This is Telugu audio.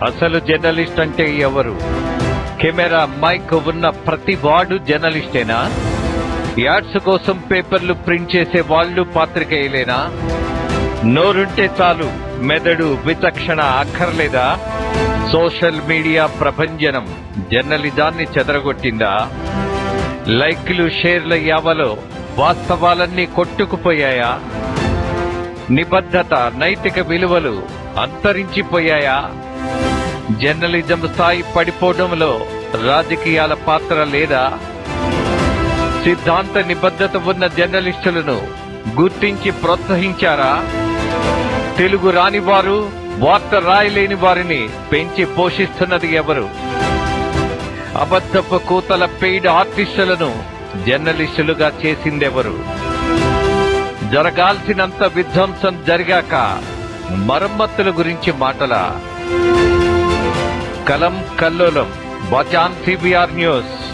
అసలు జర్నలిస్ట్ అంటే ఎవరు? కెమెరా మైక్ ఉన్న ప్రతి వాడు జర్నలిస్టేనా? యాడ్స్ కోసం పేపర్లు ప్రింట్ చేసే వాళ్ళు పాత్రికేయులేనా? నోరుంటే చాలు, మెదడు విచక్షణ అక్కర్లేదా? సోషల్ మీడియా ప్రభంజనం జర్నలిజాన్ని చెదరగొట్టిందా? లైక్లు షేర్ల యావలో వాస్తవాలన్నీ కొట్టుకుపోయాయా? నిబద్ధత నైతిక విలువలు అంతరించిపోయాయా? జర్నలిజం స్థాయి పడిపోవడంలో రాజకీయాల పాత్ర లేదా? సిద్ధాంత నిబద్ధత ఉన్న జర్నలిస్టులను గుర్తించి ప్రోత్సహించారా? తెలుగు రాని వారు, వార్త రాయలేని వారిని పెంచి పోషిస్తున్నది ఎవరు? అబద్ధపు కూతల పెయిడ్ ఆర్టిస్టులను జర్నలిస్టులుగా చేసిందెవరు? జరగాల్సినంత విధ్వంసం జరిగాక మరమ్మతుల గురించి మాటలా? కలం కల్లోలం. Watch on CBR news.